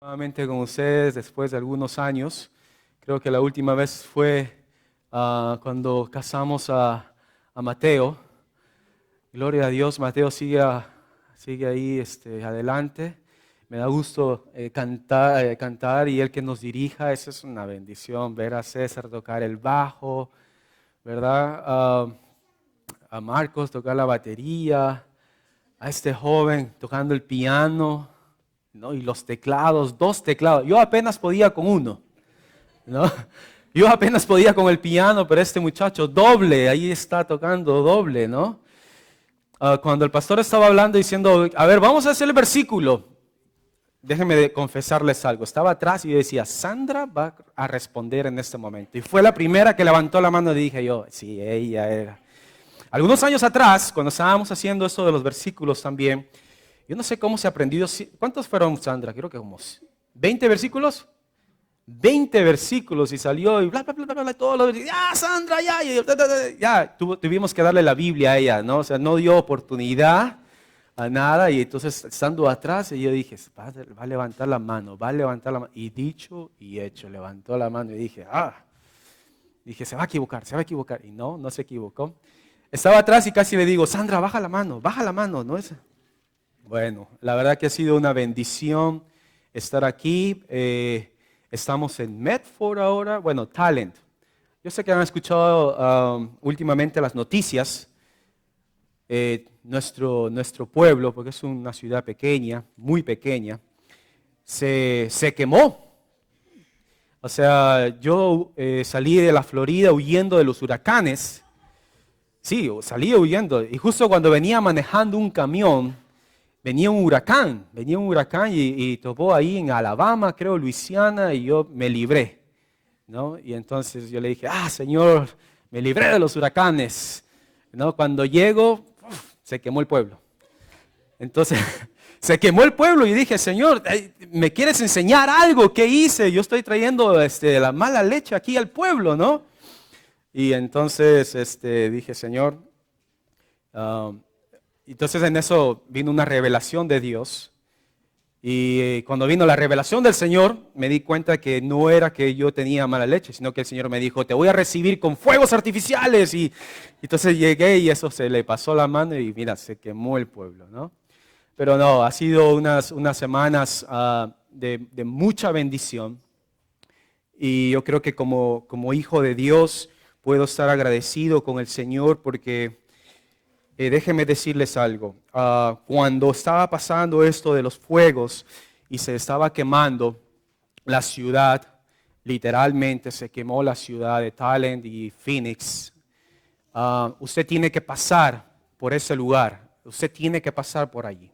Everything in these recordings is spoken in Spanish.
Nuevamente con ustedes después de algunos años. Creo que la última vez fue cuando casamos a Mateo. Gloria a Dios, Mateo sigue ahí adelante. Me da gusto cantar y él que nos dirija. Eso es una bendición, ver a César tocar el bajo, ¿verdad? A Marcos tocar la batería, a este joven tocando el piano, ¿no? Y los teclados, 2 teclados. Yo apenas podía con uno, ¿no? Yo apenas podía con el piano, pero este muchacho doble, ahí está tocando doble, ¿no? Cuando el pastor estaba hablando diciendo, a ver, vamos a hacer el versículo. Déjenme confesarles algo. Estaba atrás y yo decía, Sandra va a responder en este momento. Y fue la primera que levantó la mano y dije yo, sí, ella era. Algunos años atrás, cuando estábamos haciendo esto de los versículos también, yo no sé cómo se ha aprendido. ¿Cuántos fueron, Sandra? Creo que como 20 versículos. 20 versículos y salió y bla, bla, bla, bla, bla, todo lo ya, Sandra, ya, tuvimos que darle la Biblia a ella, ¿no? O sea, no dio oportunidad a nada y entonces estando atrás y yo dije, va a levantar la mano, va a levantar la mano. Y dicho y hecho, levantó la mano y dije, se va a equivocar, se va a equivocar. Y no se equivocó. Estaba atrás y casi le digo, Sandra, baja la mano, ¿no es? Bueno, la verdad que ha sido una bendición estar aquí. Estamos en Medford ahora, bueno, Talent. Yo sé que han escuchado últimamente las noticias. Nuestro pueblo, porque es una ciudad pequeña, muy pequeña, se quemó. O sea, yo salí de la Florida huyendo de los huracanes. Sí, salí huyendo. Y justo cuando venía manejando un camión, venía un huracán y topó ahí en Alabama, creo, Luisiana, y yo me libré, ¿no? Y entonces yo le dije, Señor, me libré de los huracanes, ¿no? Cuando llego, se quemó el pueblo. Entonces, se quemó el pueblo y dije, Señor, ¿me quieres enseñar algo? ¿Qué hice? Yo estoy trayendo la mala leche aquí al pueblo, ¿no? Y entonces dije, Señor, entonces en eso vino una revelación de Dios. Y cuando vino la revelación del Señor, me di cuenta que no era que yo tenía mala leche, sino que el Señor me dijo, te voy a recibir con fuegos artificiales. Y entonces llegué y eso se le pasó la mano y mira, se quemó el pueblo, ¿no? Pero no, ha sido unas semanas de mucha bendición. Y yo creo que como hijo de Dios puedo estar agradecido con el Señor porque déjenme decirles algo. Cuando estaba pasando esto de los fuegos y se estaba quemando la ciudad, literalmente se quemó la ciudad de Talent y Phoenix. Usted tiene que pasar por ese lugar. Usted tiene que pasar por allí.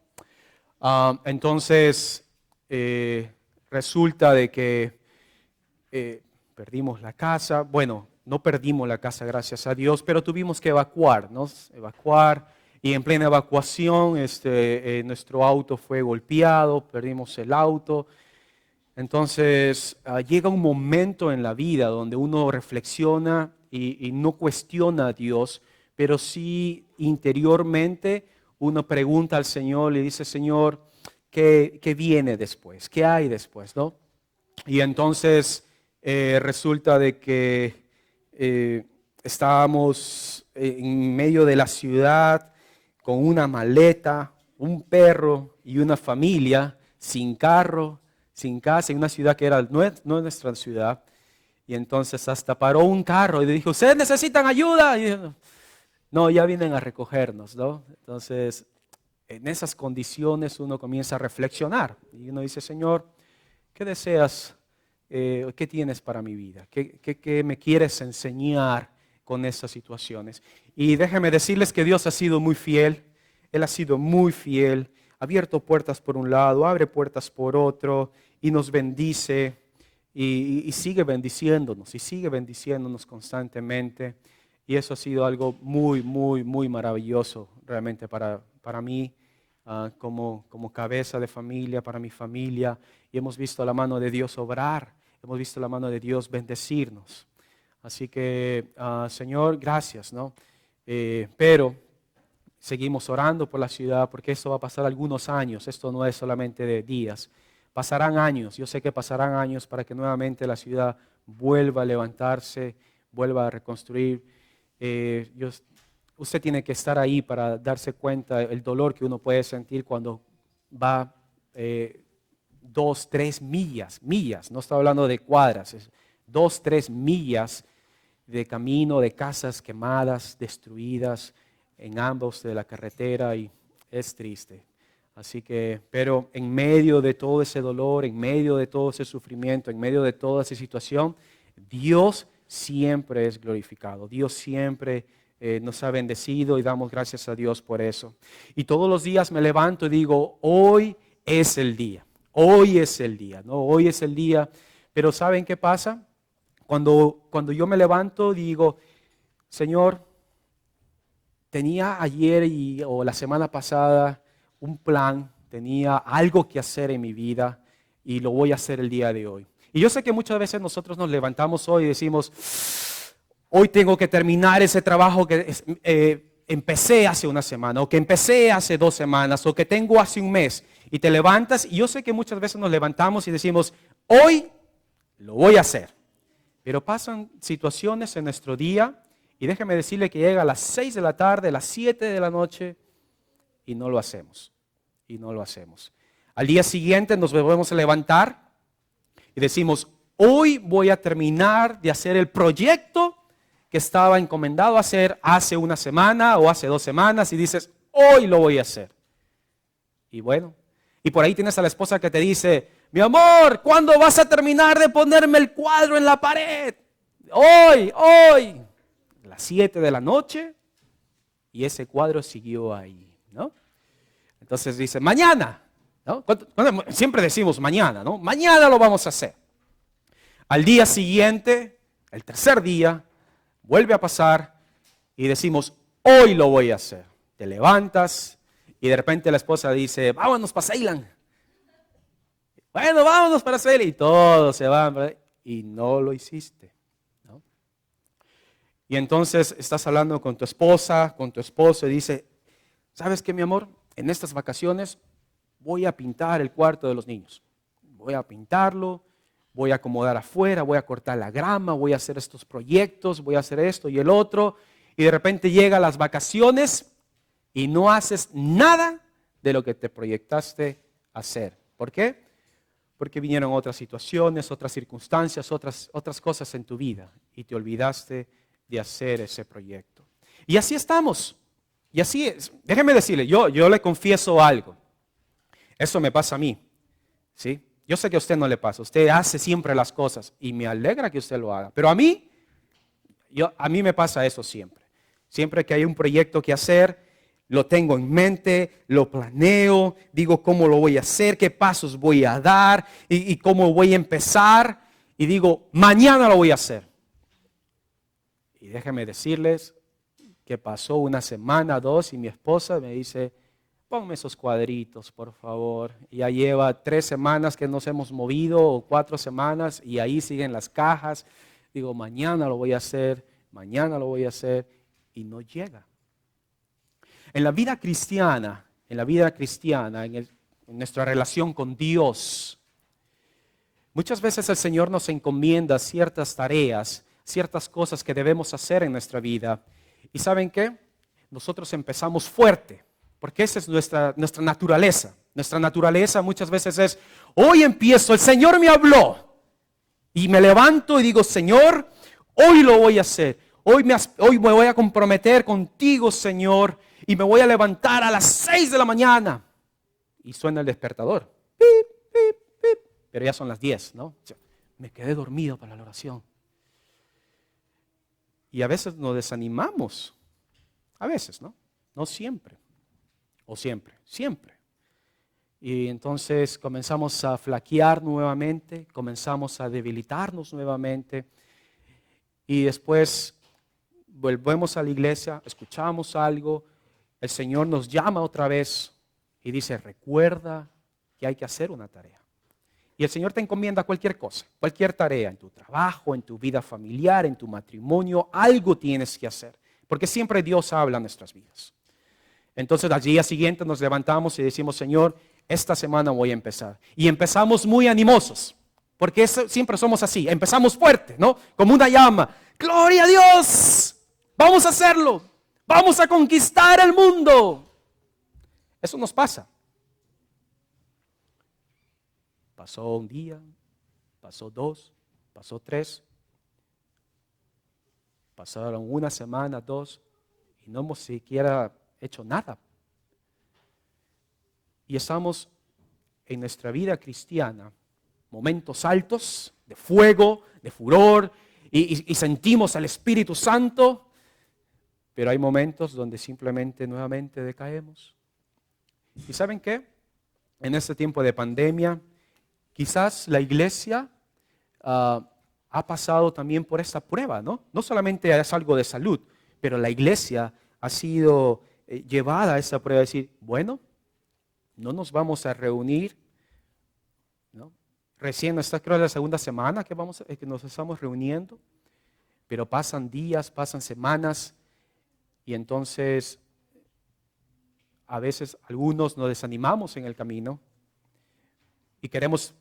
Entonces, resulta de que perdimos la casa. Bueno, no perdimos la casa, gracias a Dios, pero tuvimos que evacuarnos, evacuar. Y en plena evacuación, nuestro auto fue golpeado, perdimos el auto. Entonces, llega un momento en la vida donde uno reflexiona y no cuestiona a Dios, pero sí interiormente uno pregunta al Señor, le dice, Señor, ¿qué viene después? ¿Qué hay después? ¿No? Y entonces resulta de que estábamos en medio de la ciudad con una maleta, un perro y una familia sin carro, sin casa, en una ciudad que no es nuestra ciudad. Y entonces hasta paró un carro y dijo, ¿ustedes necesitan ayuda? Y yo, no, ya vienen a recogernos, ¿no? Entonces, en esas condiciones uno comienza a reflexionar y uno dice, Señor, ¿qué deseas? ¿Qué tienes para mi vida? ¿Qué me quieres enseñar con estas situaciones? Y déjenme decirles que Dios ha sido muy fiel. Él ha sido muy fiel. Ha abierto puertas por un lado, abre puertas por otro y nos bendice y sigue bendiciéndonos constantemente. Y eso ha sido algo muy, muy, muy maravilloso realmente para mí. Como cabeza de familia, para mi familia, y hemos visto la mano de Dios obrar, hemos visto la mano de Dios bendecirnos. Así que, Señor, gracias, ¿no? Pero seguimos orando por la ciudad, porque esto va a pasar algunos años, esto no es solamente de días, Pasarán años, yo sé que pasarán años para que nuevamente la ciudad vuelva a levantarse, vuelva a reconstruir. Usted tiene que estar ahí para darse cuenta el dolor que uno puede sentir cuando va 2, 3 millas, no estoy hablando de cuadras, es 2, 3 millas de camino, de casas quemadas, destruidas en ambos de la carretera, y es triste. Así que, pero en medio de todo ese dolor, en medio de todo ese sufrimiento, en medio de toda esa situación, Dios siempre es glorificado. Dios siempre nos ha bendecido y damos gracias a Dios por eso. Y todos los días me levanto y digo, hoy es el día. Hoy es el día, ¿no? Hoy es el día. Pero ¿saben qué pasa? Cuando yo me levanto digo, Señor, tenía ayer o la semana pasada un plan, tenía algo que hacer en mi vida y lo voy a hacer el día de hoy. Y yo sé que muchas veces nosotros nos levantamos hoy y decimos, hoy tengo que terminar ese trabajo que empecé hace una semana, o que empecé hace 2 semanas, o que tengo hace un mes. Y te levantas, y yo sé que muchas veces nos levantamos y decimos, hoy lo voy a hacer. Pero pasan situaciones en nuestro día, y déjeme decirle que llega a las 6 de la tarde, a las 7 de la noche, y no lo hacemos. Y no lo hacemos. Al día siguiente nos volvemos a levantar y decimos, hoy voy a terminar de hacer el proyecto que estaba encomendado a hacer hace una semana o hace 2 semanas, y dices, hoy lo voy a hacer. Y bueno, y por ahí tienes a la esposa que te dice, mi amor, ¿cuándo vas a terminar de ponerme el cuadro en la pared? Hoy, a las 7 de la noche, y ese cuadro siguió ahí, ¿no? Entonces dice, mañana, ¿no? Siempre decimos mañana, ¿no? Mañana lo vamos a hacer. Al día siguiente, el tercer día, vuelve a pasar y decimos, hoy lo voy a hacer. Te levantas y de repente la esposa dice, vámonos para Ceylan. Bueno, vámonos para Ceylan. Y todos se van, y no lo hiciste, ¿no? Y entonces estás hablando con tu esposa, con tu esposo, y dice, ¿sabes qué, mi amor? En estas vacaciones voy a pintar el cuarto de los niños. Voy a pintarlo, voy a acomodar afuera, voy a cortar la grama, voy a hacer estos proyectos, voy a hacer esto y el otro. Y de repente llegan las vacaciones y no haces nada de lo que te proyectaste hacer. ¿Por qué? Porque vinieron otras situaciones, otras circunstancias, otras cosas en tu vida y te olvidaste de hacer ese proyecto. Y así estamos. Y así es. Déjeme decirle, yo le confieso algo. Eso me pasa a mí, ¿sí? Yo sé que a usted no le pasa. Usted hace siempre las cosas y me alegra que usted lo haga. Pero a mí me pasa eso siempre. Siempre que hay un proyecto que hacer, lo tengo en mente, lo planeo, digo cómo lo voy a hacer, qué pasos voy a dar y cómo voy a empezar. Y digo, mañana lo voy a hacer. Y déjenme decirles que pasó una semana, 2, y mi esposa me dice, ponme esos cuadritos, por favor. Y ya lleva 3 semanas que nos hemos movido, o 4 semanas, y ahí siguen las cajas. Digo, mañana lo voy a hacer, y no llega. En la vida cristiana, en nuestra relación con Dios, muchas veces el Señor nos encomienda ciertas tareas, ciertas cosas que debemos hacer en nuestra vida. ¿Y saben qué? Nosotros empezamos fuerte, porque esa es nuestra naturaleza. Nuestra naturaleza muchas veces es, hoy empiezo, el Señor me habló, y me levanto y digo, Señor, hoy lo voy a hacer. Hoy me voy a comprometer contigo, Señor, y me voy a levantar a las 6 de la mañana. Y suena el despertador. Pip, pip, pip. Pero ya son las 10, ¿no? Me quedé dormido para la oración. Y a veces nos desanimamos. A veces, ¿no? No siempre. O siempre. Y entonces comenzamos a flaquear nuevamente, comenzamos a debilitarnos nuevamente. Y después volvemos a la iglesia, escuchamos algo, el Señor nos llama otra vez y dice, recuerda que hay que hacer una tarea. Y el Señor te encomienda cualquier cosa, cualquier tarea, en tu trabajo, en tu vida familiar, en tu matrimonio, algo tienes que hacer, porque siempre Dios habla en nuestras vidas. Entonces al día siguiente nos levantamos y decimos, Señor, esta semana voy a empezar. Y empezamos muy animosos, porque siempre somos así, empezamos fuerte, ¿no? Como una llama. ¡Gloria a Dios! Vamos a hacerlo. Vamos a conquistar el mundo. Eso nos pasa. Pasó un día, pasó 2, pasó 3, pasaron una semana, 2, y no hemos siquiera hecho nada. Y estamos en nuestra vida cristiana, momentos altos de fuego, de furor, y sentimos al Espíritu Santo, pero hay momentos donde simplemente nuevamente decaemos. ¿Y saben qué? En este tiempo de pandemia, quizás la iglesia ha pasado también por esta prueba, ¿no? No solamente es algo de salud, pero la iglesia ha sido llevada a esa prueba de decir, bueno, no nos vamos a reunir, ¿no? Recién, esta creo es la segunda semana que nos estamos reuniendo, pero pasan días, pasan semanas, y entonces a veces algunos nos desanimamos en el camino y queremos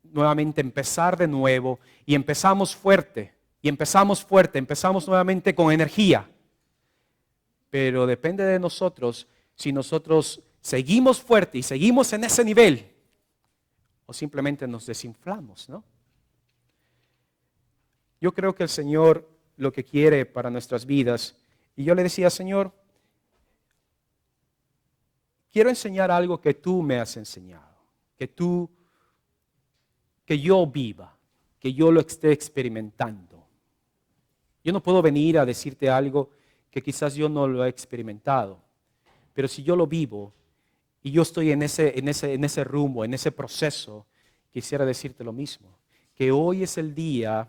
nuevamente empezar de nuevo, y empezamos fuerte, empezamos nuevamente con energía. Pero depende de nosotros si nosotros seguimos fuerte y seguimos en ese nivel o simplemente nos desinflamos, ¿no? Yo creo que el Señor lo que quiere para nuestras vidas, y yo le decía, Señor, quiero enseñar algo que tú me has enseñado, que yo viva, que yo lo esté experimentando. Yo no puedo venir a decirte algo que quizás yo no lo he experimentado, pero si yo lo vivo y yo estoy en ese rumbo, en ese proceso, quisiera decirte lo mismo, que hoy es el día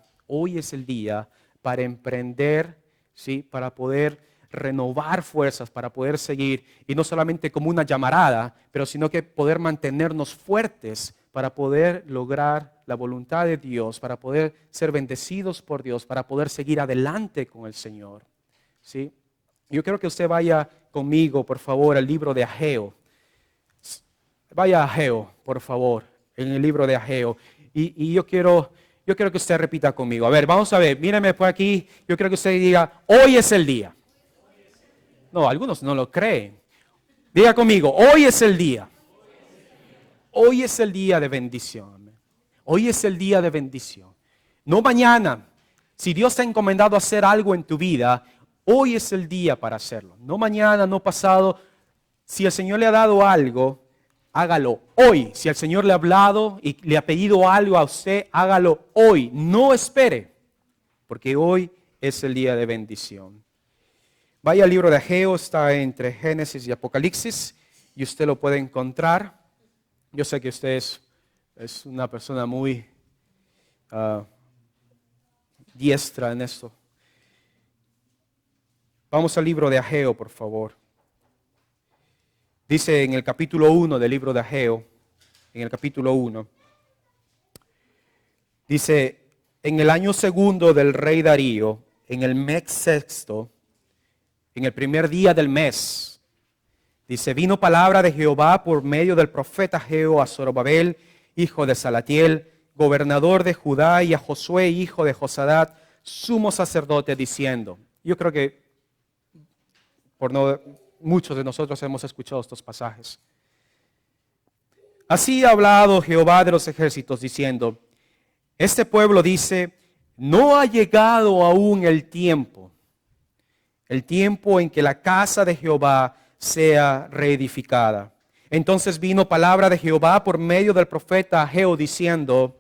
para emprender, ¿sí? Para poder renovar fuerzas, para poder seguir, y no solamente como una llamarada, pero sino que poder mantenernos fuertes para poder lograr la voluntad de Dios, para poder ser bendecidos por Dios, para poder seguir adelante con el Señor, ¿sí? Yo quiero que usted vaya conmigo, por favor, al libro de Ageo. Vaya a Ageo, por favor, en el libro de Ageo. Y yo quiero que usted repita conmigo. A ver, vamos a ver, míreme por aquí. Yo quiero que usted diga, hoy es el día. No, algunos no lo creen. Diga conmigo, hoy es el día. Hoy es el día de bendición. Hoy es el día de bendición. No mañana. Si Dios te ha encomendado hacer algo en tu vida, hoy es el día para hacerlo. No mañana, no pasado. Si el Señor le ha dado algo, hágalo hoy. Si el Señor le ha hablado y le ha pedido algo a usted, hágalo hoy. No espere, porque hoy es el día de bendición. Vaya al libro de Ageo, está entre Génesis y Apocalipsis, y usted lo puede encontrar. Yo sé que usted es una persona muy diestra en esto. Vamos al libro de Ageo, por favor. Dice en el capítulo 1 del libro de Ageo, en el capítulo 1, dice, en el año segundo del rey Darío, en el mes sexto, en el primer día del mes, dice, vino palabra de Jehová por medio del profeta Ageo a Zorobabel, hijo de Salatiel, gobernador de Judá, y a Josué, hijo de Josadat, sumo sacerdote, diciendo, yo creo que muchos de nosotros hemos escuchado estos pasajes. Así ha hablado Jehová de los ejércitos, diciendo, este pueblo dice, no ha llegado aún el tiempo en que la casa de Jehová sea reedificada. Entonces vino palabra de Jehová por medio del profeta Ageo, diciendo,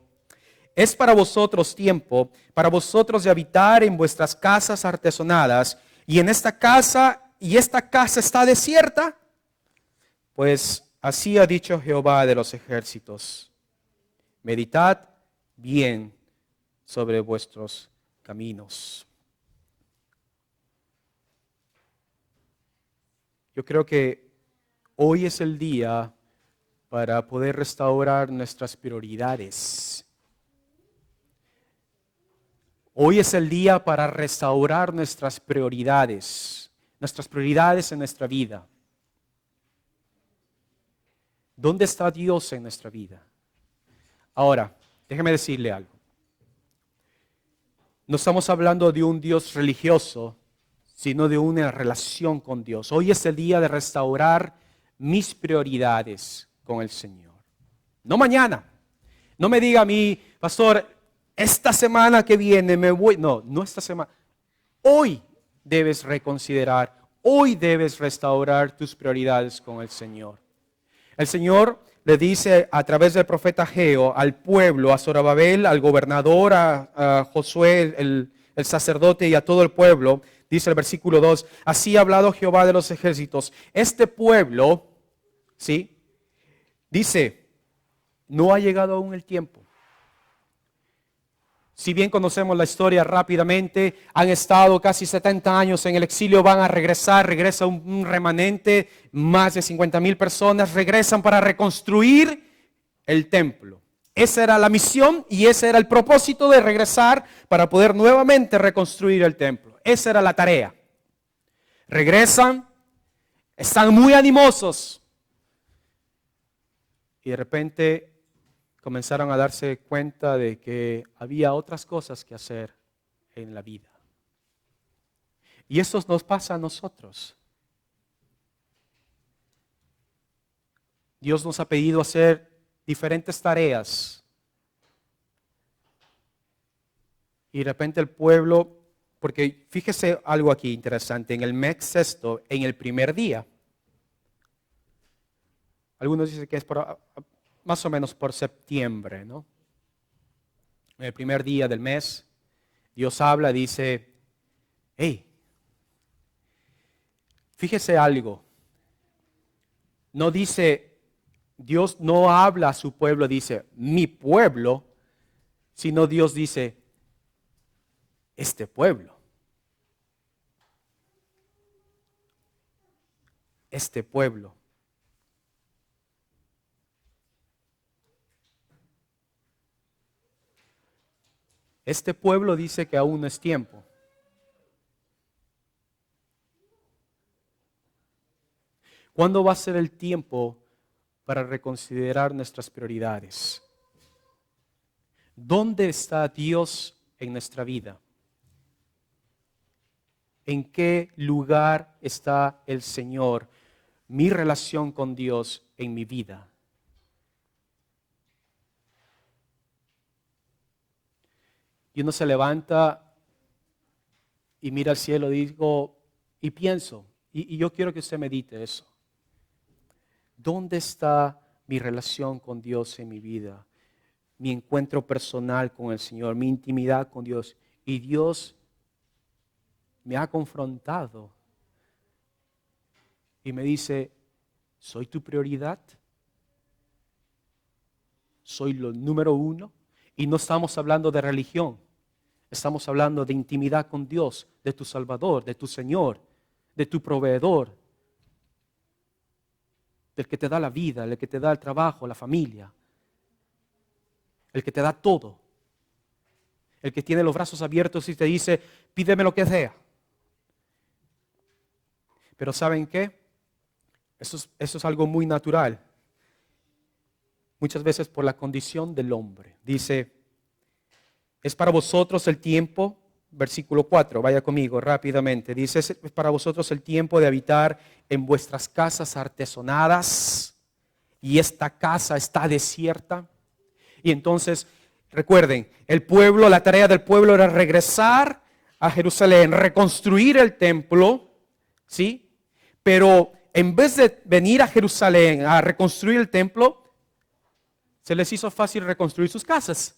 es para vosotros tiempo, para vosotros de habitar en vuestras casas artesonadas, y esta casa está desierta. Pues así ha dicho Jehová de los ejércitos, meditad bien sobre vuestros caminos. Yo creo que hoy es el día para poder restaurar nuestras prioridades. Hoy es el día para restaurar nuestras prioridades en nuestra vida. ¿Dónde está Dios en nuestra vida? Ahora, déjeme decirle algo. No estamos hablando de un Dios religioso, sino de una relación con Dios. Hoy es el día de restaurar mis prioridades con el Señor. No mañana. No me diga a mí, pastor, esta semana que viene me voy. No, no esta semana. Hoy debes reconsiderar, hoy debes restaurar tus prioridades con el Señor. El Señor le dice a través del profeta Ageo al pueblo, a Zorobabel, al gobernador, a Josué, el sacerdote y a todo el pueblo, dice el versículo 2, así ha hablado Jehová de los ejércitos. Este pueblo, ¿sí? Dice, no ha llegado aún el tiempo. Si bien conocemos la historia rápidamente, han estado casi 70 años en el exilio, van a regresar, regresa un remanente, más de 50,000 personas regresan para reconstruir el templo. Esa era la misión y ese era el propósito de regresar para poder nuevamente reconstruir el templo. Esa era la tarea. Regresan, están muy animosos y de repente comenzaron a darse cuenta de que había otras cosas que hacer en la vida. Y eso nos pasa a nosotros. Dios nos ha pedido hacer diferentes tareas. Y de repente el pueblo, porque fíjese algo aquí interesante, en el mes sexto, en el primer día. Algunos dicen que es más o menos por septiembre, ¿no? En el primer día del mes, Dios habla, dice, hey, fíjese algo. No dice, Dios no habla a su pueblo, dice, mi pueblo, sino Dios dice, este pueblo. Este pueblo. Este pueblo dice que aún no es tiempo. ¿Cuándo va a ser el tiempo para reconsiderar nuestras prioridades? ¿Dónde está Dios en nuestra vida? ¿En qué lugar está el Señor? Mi relación con Dios en mi vida. Y uno se levanta y mira al cielo y pienso, y yo quiero que usted medite eso. ¿Dónde está mi relación con Dios en mi vida? Mi encuentro personal con el Señor, mi intimidad con Dios. Y Dios me ha confrontado y me dice, ¿soy tu prioridad? ¿Soy lo número uno? Y no estamos hablando de religión, estamos hablando de intimidad con Dios, de tu Salvador, de tu Señor, de tu proveedor, del que te da la vida, el que te da el trabajo, la familia, el que te da todo, el que tiene los brazos abiertos y te dice, pídeme lo que sea. Pero ¿saben qué? Eso es algo muy natural. Muchas veces por la condición del hombre. Dice, es para vosotros el tiempo, versículo 4, vaya conmigo rápidamente. Dice, es para vosotros el tiempo de habitar en vuestras casas artesonadas y esta casa está desierta. Y entonces, recuerden, el pueblo, la tarea del pueblo era regresar a Jerusalén, reconstruir el templo, ¿sí? Pero en vez de venir a Jerusalén a reconstruir el templo, se les hizo fácil reconstruir sus casas.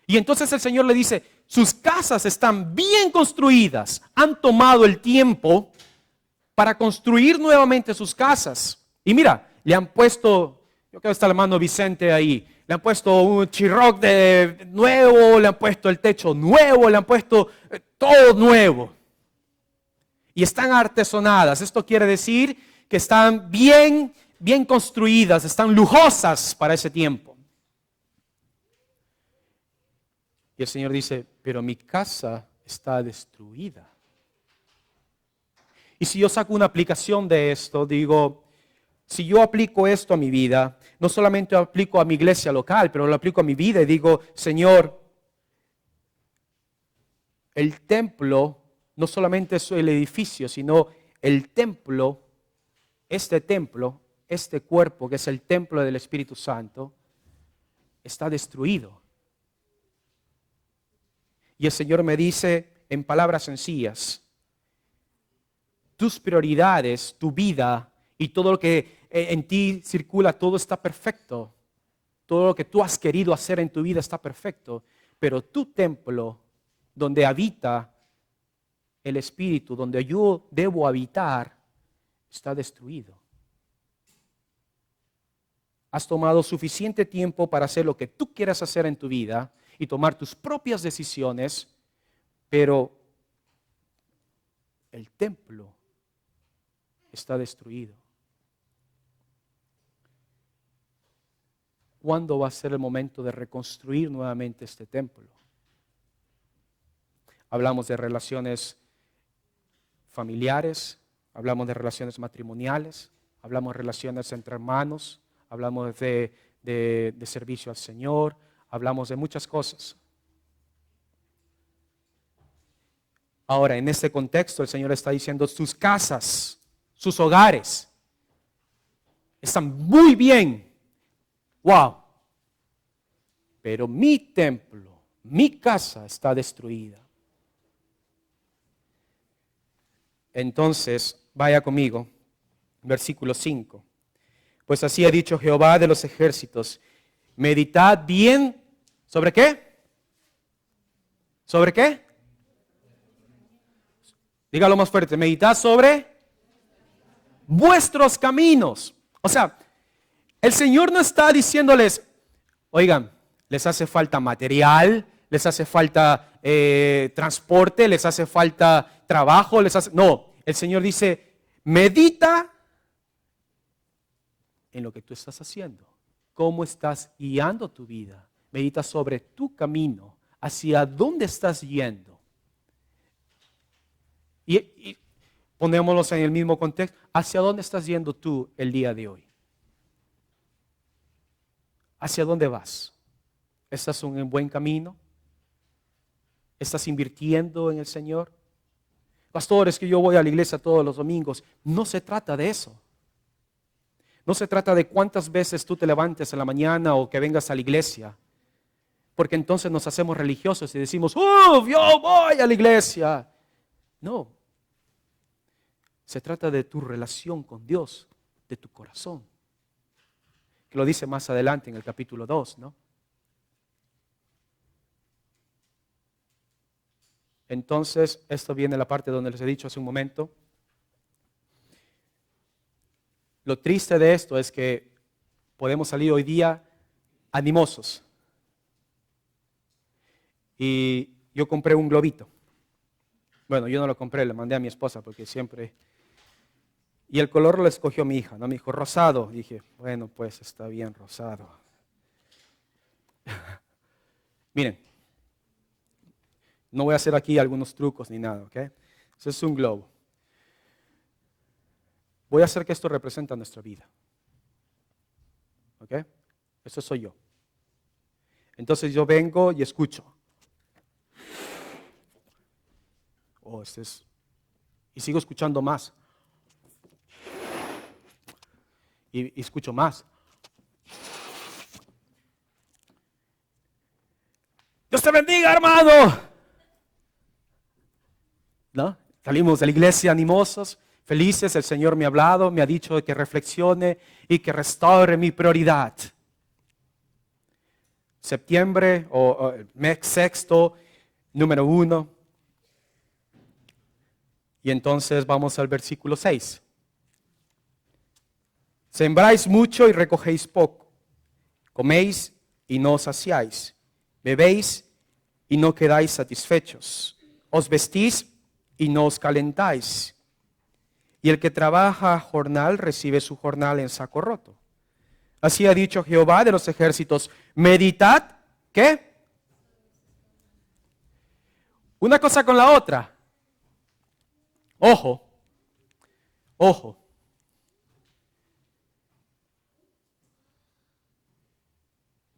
Y entonces el Señor le dice, sus casas están bien construidas, han tomado el tiempo para construir nuevamente sus casas. Y mira, le han puesto, yo creo que está el hermano Vicente ahí, le han puesto un chirroc de nuevo, le han puesto el techo nuevo, le han puesto todo nuevo. Y están artesonadas, esto quiere decir que están bien construidas, están lujosas para ese tiempo. Y el Señor dice, pero mi casa está destruida. Y si yo saco una aplicación de esto, digo, si yo aplico esto a mi vida, no solamente lo aplico a mi iglesia local, pero lo aplico a mi vida y digo, Señor, el templo no solamente es el edificio, sino el templo, este cuerpo que es el templo del Espíritu Santo, está destruido. Y el Señor me dice en palabras sencillas, tus prioridades, tu vida y todo lo que en ti circula, todo está perfecto. Todo lo que tú has querido hacer en tu vida está perfecto. Pero tu templo, donde habita el Espíritu, donde yo debo habitar, está destruido. Has tomado suficiente tiempo para hacer lo que tú quieras hacer en tu vida y tomar tus propias decisiones, pero el templo está destruido. ¿Cuándo va a ser el momento de reconstruir nuevamente este templo? Hablamos de relaciones familiares, hablamos de relaciones matrimoniales, hablamos de relaciones entre hermanos, hablamos de servicio al Señor, hablamos de muchas cosas. Ahora, en este contexto, el Señor está diciendo, sus casas, sus hogares, están muy bien. ¡Wow! Pero mi templo, mi casa está destruida. Entonces, vaya conmigo, versículo 5. Pues así ha dicho Jehová de los ejércitos, meditad bien, ¿sobre qué? ¿Sobre qué? Dígalo más fuerte, meditad sobre vuestros caminos. O sea, el Señor no está diciéndoles, oigan, les hace falta material, les hace falta transporte, les hace falta trabajo, No, el Señor dice, medita en lo que tú estás haciendo, cómo estás guiando tu vida. Medita sobre tu camino, hacia dónde estás yendo. Y ponémoslos en el mismo contexto, ¿hacia dónde estás yendo tú el día de hoy? ¿Hacia dónde vas? ¿Estás en un buen camino? ¿Estás invirtiendo en el Señor? Pastor, es que yo voy a la iglesia todos los domingos. No se trata de eso. No se trata de cuántas veces tú te levantes en la mañana o que vengas a la iglesia. Porque entonces nos hacemos religiosos y decimos, yo voy a la iglesia. No. Se trata de tu relación con Dios, de tu corazón. Que lo dice más adelante en el capítulo 2, ¿no? Entonces, esto viene la parte donde les he dicho hace un momento. Lo triste de esto es que podemos salir hoy día animosos. Y yo compré un globito. Bueno, yo no lo compré, le mandé a mi esposa porque siempre... Y el color lo escogió mi hija, ¿no? Me dijo, rosado. Dije, bueno, pues está bien, rosado. Miren, no voy a hacer aquí algunos trucos ni nada, ¿ok? Ese es un globo. Voy a hacer que esto represente nuestra vida. ¿Ok? Eso soy yo. Entonces yo vengo y escucho. Oh, y sigo escuchando más. Y escucho más. Dios te bendiga, hermano. ¿No? Salimos de la iglesia animosos, felices. El Señor me ha hablado, me ha dicho que reflexione y que restaure mi prioridad. Septiembre o mes sexto, número 1. Y entonces vamos al versículo 6. Sembráis mucho y recogéis poco. Coméis y no os saciáis. Bebéis y no quedáis satisfechos. Os vestís y no os calentáis. Y el que trabaja jornal recibe su jornal en saco roto. Así ha dicho Jehová de los ejércitos, meditad, ¿qué? Una cosa con la otra. Ojo, ojo.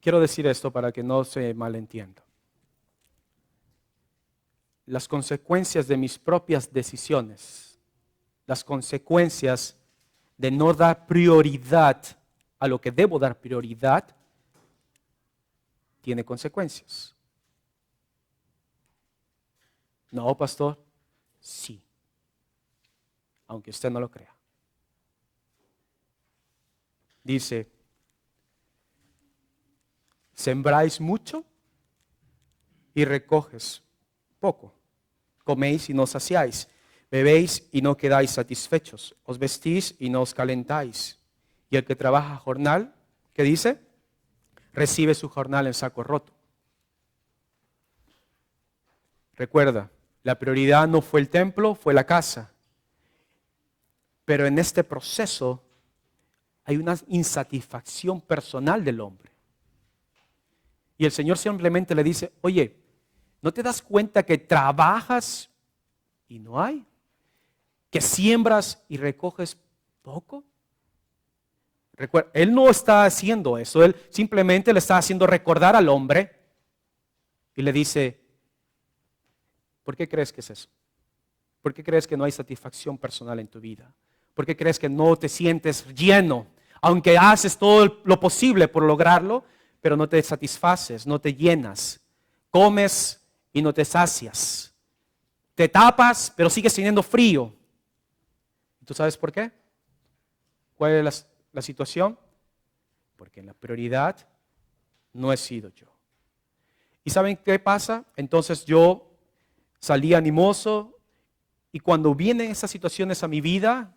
quiero decir esto para que no se malentienda. Las consecuencias de mis propias decisiones, las consecuencias de no dar prioridad a lo que debo dar prioridad, tiene consecuencias. No, pastor, sí, aunque usted no lo crea. Dice, sembráis mucho y recoges poco. Coméis y no saciáis. Bebéis y no quedáis satisfechos. Os vestís y no os calentáis. Y el que trabaja jornal, ¿qué dice? Recibe su jornal en saco roto. Recuerda, la prioridad no fue el templo, fue la casa. Pero en este proceso hay una insatisfacción personal del hombre. Y el Señor simplemente le dice, oye, ¿no te das cuenta que trabajas y no hay? ¿Que siembras y recoges poco? Recuerda, Él no está haciendo eso, Él simplemente le está haciendo recordar al hombre y le dice, ¿por qué crees que es eso? ¿Por qué crees que no hay satisfacción personal en tu vida? ¿Por qué crees que no te sientes lleno? Aunque haces todo lo posible por lograrlo, pero no te satisfaces, no te llenas. Comes y no te sacias. Te tapas, pero sigues teniendo frío. ¿Tú sabes por qué? ¿Cuál es la situación? Porque la prioridad no he sido yo. ¿Y saben qué pasa? Entonces yo salí animoso y cuando vienen esas situaciones a mi vida,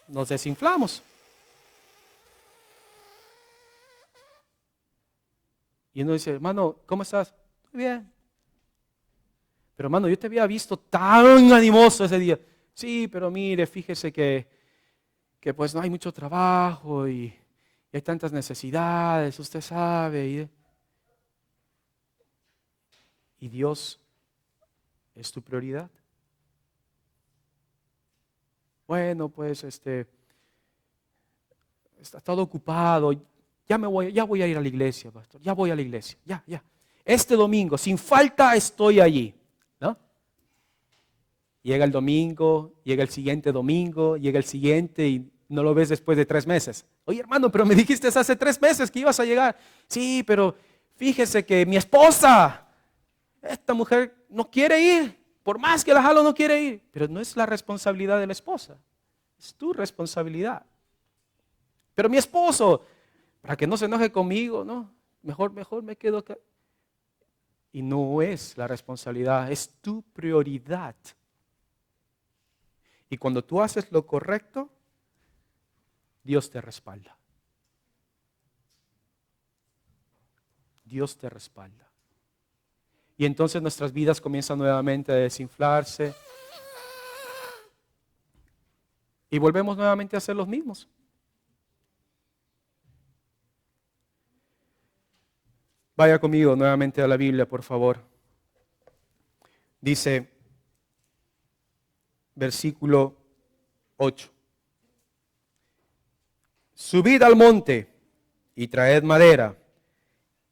nos desinflamos. Y uno dice, hermano, ¿cómo estás? Muy bien. Pero hermano, yo te había visto tan animoso ese día. Sí, pero mire, fíjese que pues no hay mucho trabajo y hay tantas necesidades, usted sabe. ¿Y Dios es tu prioridad? Bueno, pues está todo ocupado. Ya voy a ir a la iglesia, pastor. Ya voy a la iglesia. Ya. Este domingo, sin falta estoy allí. ¿No? Llega el domingo, llega el siguiente domingo, llega el siguiente y no lo ves después de 3 meses. Oye, hermano, pero me dijiste hace 3 meses que ibas a llegar. Sí, pero fíjese que mi esposa, esta mujer no quiere ir. Por más que la jalo, no quiere ir. Pero no es la responsabilidad de la esposa. Es tu responsabilidad. Pero mi esposo, para que no se enoje conmigo, no, mejor me quedo acá. Y no es la responsabilidad, es tu prioridad. Y cuando tú haces lo correcto, Dios te respalda. Dios te respalda. Y entonces nuestras vidas comienzan nuevamente a desinflarse. Y volvemos nuevamente a ser los mismos. Vaya conmigo nuevamente a la Biblia, por favor. Dice, versículo 8. Subid al monte y traed madera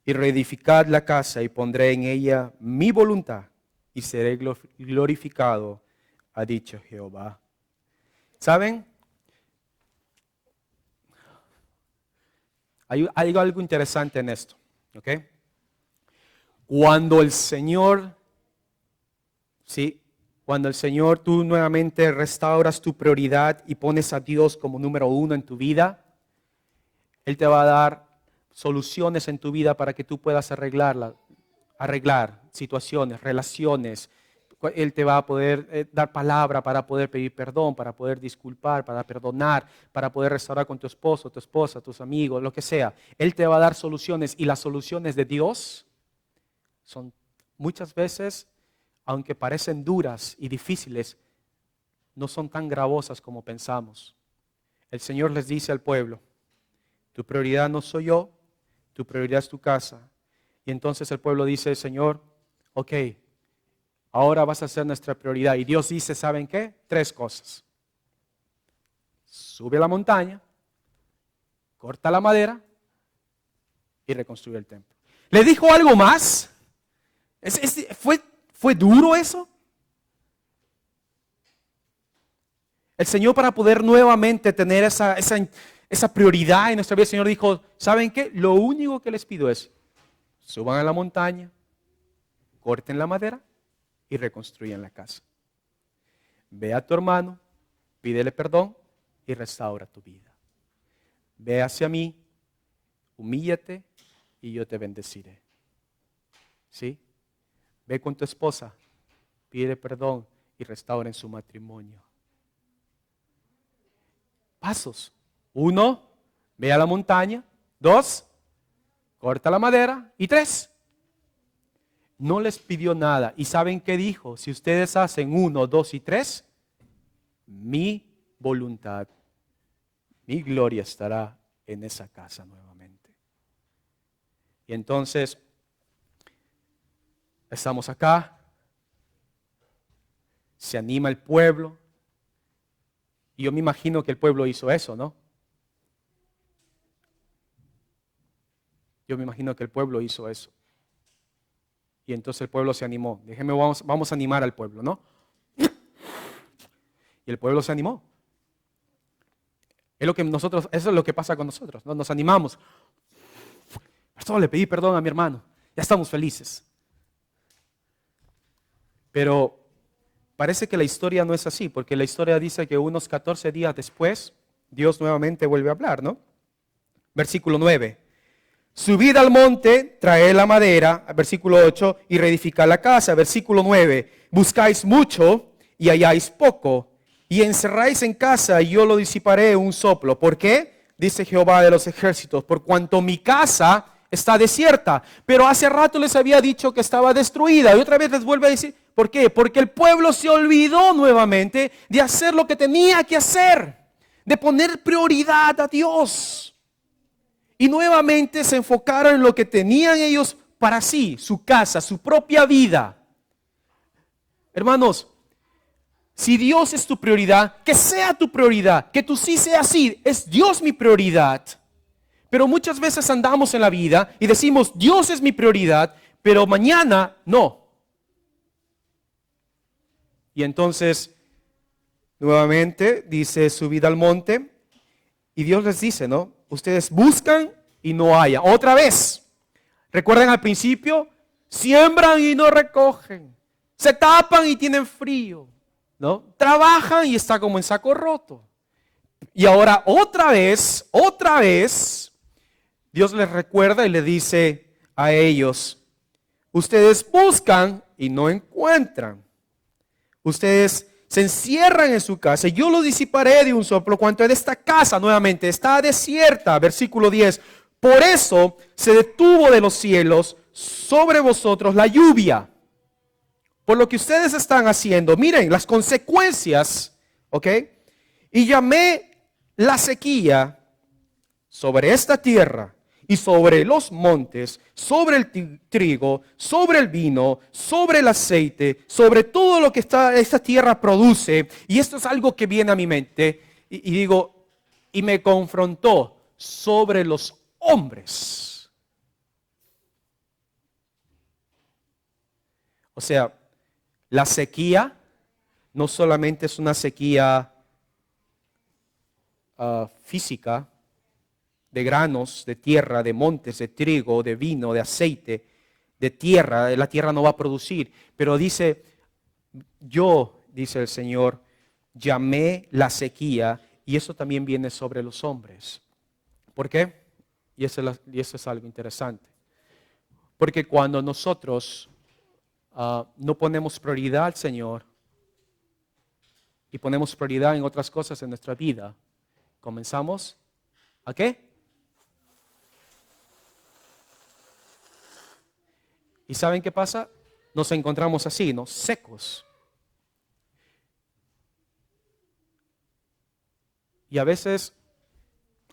y reedificad la casa y pondré en ella mi voluntad y seré glorificado, ha dicho Jehová. ¿Saben? Hay algo interesante en esto, ¿ok? Cuando el Señor, tú nuevamente restauras tu prioridad y pones a Dios como número 1 en tu vida, Él te va a dar soluciones en tu vida para que tú puedas arreglar situaciones, relaciones. Él te va a poder dar palabra para poder pedir perdón, para poder disculpar, para perdonar, para poder restaurar con tu esposo, tu esposa, tus amigos, lo que sea. Él te va a dar soluciones y las soluciones de Dios son muchas veces, aunque parecen duras y difíciles, no son tan gravosas como pensamos. El Señor les dice al pueblo, tu prioridad no soy yo, tu prioridad es tu casa. Y entonces el pueblo dice, Señor, ok, ahora vas a ser nuestra prioridad. Y Dios dice, ¿saben qué? 3 cosas. Sube a la montaña, corta la madera y reconstruir el templo. ¿Le dijo algo más? ¿Fue duro eso? El Señor, para poder nuevamente tener esa prioridad en nuestra vida, el Señor dijo, ¿saben qué? Lo único que les pido es, suban a la montaña, corten la madera y reconstruyan la casa. Ve a tu hermano, pídele perdón y restaura tu vida. Ve hacia mí, humíllate y yo te bendeciré. ¿Sí? Ve con tu esposa, pídele perdón y restauren su matrimonio. Pasos. 1, ve a la montaña. 2, corta la madera. Y 3, no les pidió nada. ¿Y saben qué dijo? Si ustedes hacen 1, 2 y 3, mi voluntad, mi gloria estará en esa casa nuevamente. Y entonces, estamos acá, se anima el pueblo, y yo me imagino que el pueblo hizo eso, ¿no? Yo me imagino que el pueblo hizo eso. Y entonces el pueblo se animó. Vamos a animar al pueblo, ¿no? Y el pueblo se animó. Eso es lo que pasa con nosotros, ¿no? Nos animamos. Pastor, le pedí perdón a mi hermano. Ya estamos felices. Pero parece que la historia no es así, porque la historia dice que unos 14 días después, Dios nuevamente vuelve a hablar, ¿no? Versículo 9. Subid al monte, traed la madera, versículo 8, y reedificad la casa. Versículo 9. Buscáis mucho y halláis poco, y encerráis en casa y yo lo disiparé un soplo. ¿Por qué? Dice Jehová de los ejércitos, por cuanto mi casa está desierta. Pero hace rato les había dicho que estaba destruida. Y otra vez les vuelve a decir, ¿por qué? Porque el pueblo se olvidó nuevamente de hacer lo que tenía que hacer, de poner prioridad a Dios. Y nuevamente se enfocaron en lo que tenían ellos para sí, su casa, su propia vida. Hermanos, si Dios es tu prioridad, que sea tu prioridad, que tú sí seas así, es Dios mi prioridad. Pero muchas veces andamos en la vida y decimos, Dios es mi prioridad, pero mañana no. Y entonces, nuevamente dice, subid al monte, y Dios les dice, ¿no? Ustedes buscan y no hallan. Otra vez, recuerden al principio, siembran y no recogen, se tapan y tienen frío, ¿no? Trabajan y está como en saco roto. Y ahora otra vez, Dios les recuerda y le dice a ellos, ustedes buscan y no encuentran. Ustedes se encierran en su casa y yo lo disiparé de un soplo. Cuanto de esta casa nuevamente está desierta, versículo 10. Por eso se detuvo de los cielos sobre vosotros la lluvia. Por lo que ustedes están haciendo, miren las consecuencias, ¿ok? Y llamé la sequía sobre esta tierra y sobre los montes, sobre el trigo, sobre el vino, sobre el aceite, sobre todo lo que esta tierra produce. Y esto es algo que viene a mi mente y digo, y me confrontó sobre los hombres. O sea, la sequía no solamente es una sequía física, de granos, de tierra, de montes, de trigo, de vino, de aceite, de tierra. La tierra no va a producir. Pero dice, yo, dice el Señor, llamé la sequía y eso también viene sobre los hombres. ¿Por qué? Y eso es algo interesante. Porque cuando nosotros no ponemos prioridad al Señor y ponemos prioridad en otras cosas en nuestra vida, comenzamos ¿a qué? ¿Y saben qué pasa? Nos encontramos así, ¿no? Secos. Y a veces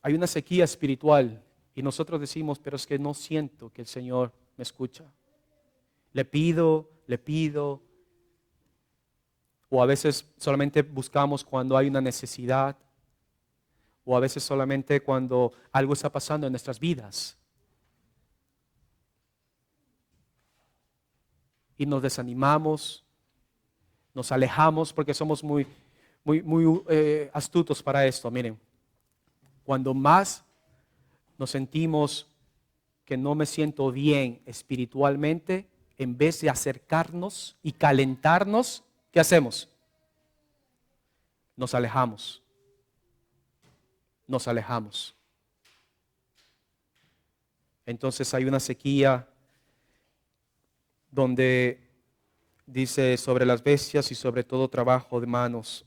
hay una sequía espiritual y nosotros decimos, pero es que no siento que el Señor me escucha. Le pido. O a veces solamente buscamos cuando hay una necesidad. O a veces solamente cuando algo está pasando en nuestras vidas. y nos desanimamos, nos alejamos porque somos muy astutos para esto. Miren, cuando más nos sentimos que no me siento bien espiritualmente, en vez de acercarnos y calentarnos, ¿qué hacemos? Nos alejamos. Nos alejamos. Entonces hay una sequía donde dice sobre las bestias y sobre todo trabajo de manos.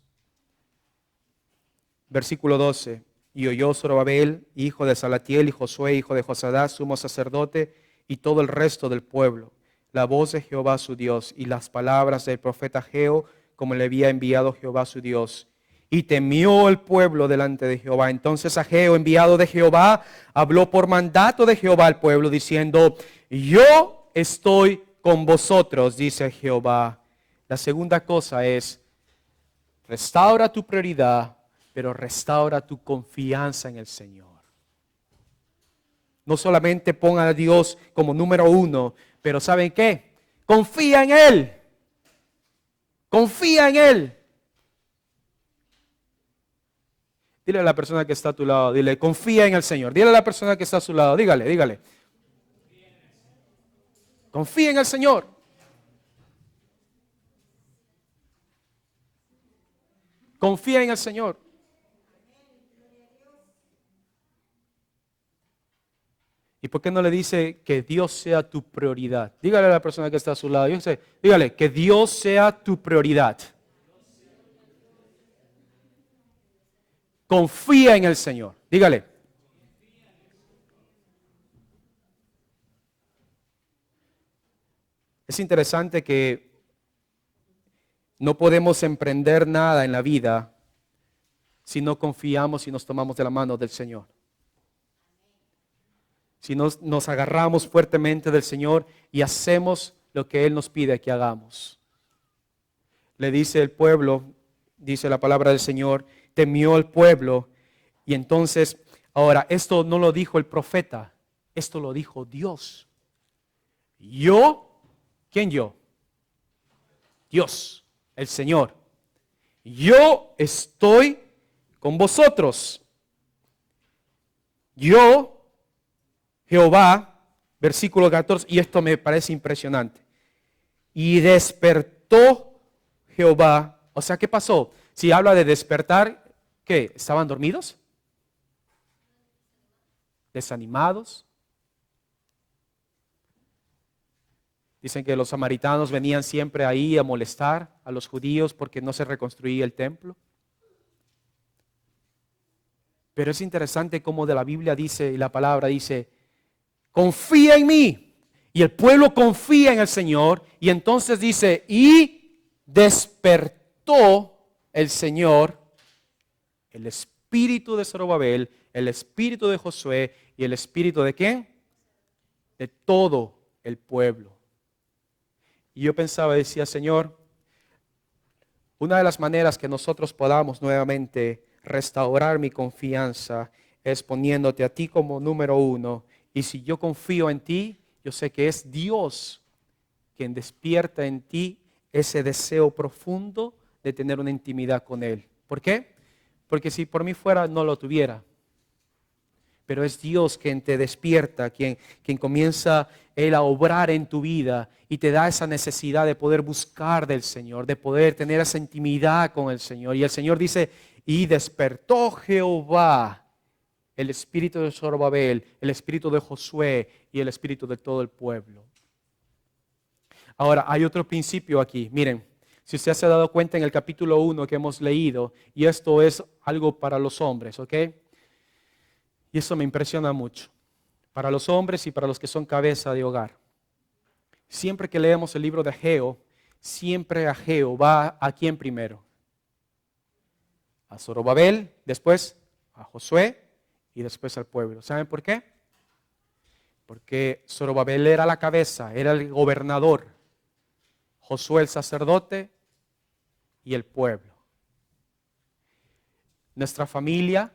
Versículo 12. Y oyó Zorobabel, hijo de Salatiel, y Josué, hijo de Josadá, sumo sacerdote, y todo el resto del pueblo, la voz de Jehová su Dios, y las palabras del profeta Ageo, como le había enviado Jehová su Dios. Y temió el pueblo delante de Jehová. Entonces Ageo, enviado de Jehová, habló por mandato de Jehová al pueblo, diciendo: yo estoy con vosotros, dice Jehová. La segunda cosa es, restaura tu prioridad, pero restaura tu confianza en el Señor. No solamente pon a Dios como número uno, pero ¿saben qué? Confía en Él. Confía en Él. Dile a la persona que está a tu lado, dile, confía en el Señor. Dile a la persona que está a su lado, dígale. Confía en el Señor. Confía en el Señor. ¿Y por qué no le dice que Dios sea tu prioridad? Dígale a la persona que está a su lado, dígale, que Dios sea tu prioridad. Confía en el Señor. Dígale. Es interesante que no podemos emprender nada en la vida si no confiamos y nos tomamos de la mano del Señor. Si nos agarramos fuertemente del Señor y hacemos lo que Él nos pide que hagamos. Le dice el pueblo, dice la palabra del Señor, temió el pueblo. Y entonces, ahora, esto no lo dijo el profeta, esto lo dijo Dios. ¿Quién yo? Dios, el Señor. Yo estoy con vosotros. Yo, Jehová, versículo 14, y esto me parece impresionante. Y despertó Jehová. O sea, ¿qué pasó? Si habla de despertar, ¿qué? ¿Estaban dormidos? ¿Desanimados? Dicen que los samaritanos venían siempre ahí a molestar a los judíos porque no se reconstruía el templo. Pero es interesante cómo de la Biblia dice, y la palabra dice, confía en mí. Y el pueblo confía en el Señor. Y entonces dice, y despertó el Señor, el espíritu de Zorobabel, el espíritu de Josué y el espíritu de ¿quién? De todo el pueblo. Y yo pensaba, decía, Señor, una de las maneras que nosotros podamos nuevamente restaurar mi confianza es poniéndote a ti como número uno. Y si yo confío en ti, yo sé que es Dios quien despierta en ti ese deseo profundo de tener una intimidad con Él. ¿Por qué? Porque si por mí fuera, no lo tuviera. Pero es Dios quien te despierta, quien comienza Él a obrar en tu vida y te da esa necesidad de poder buscar del Señor, de poder tener esa intimidad con el Señor. Y el Señor dice, y despertó Jehová el espíritu de Zorobabel, el espíritu de Josué y el espíritu de todo el pueblo. Ahora, hay otro principio aquí. Miren, si usted se ha dado cuenta en el capítulo 1 que hemos leído, y esto es algo para los hombres, ¿ok? Y eso me impresiona mucho. Para los hombres y para los que son cabeza de hogar. Siempre que leemos el libro de Ageo, siempre Ageo va a quién primero. A Zorobabel, después a Josué y después al pueblo. ¿Saben por qué? Porque Zorobabel era la cabeza, era el gobernador. Josué el sacerdote y el pueblo. Nuestra familia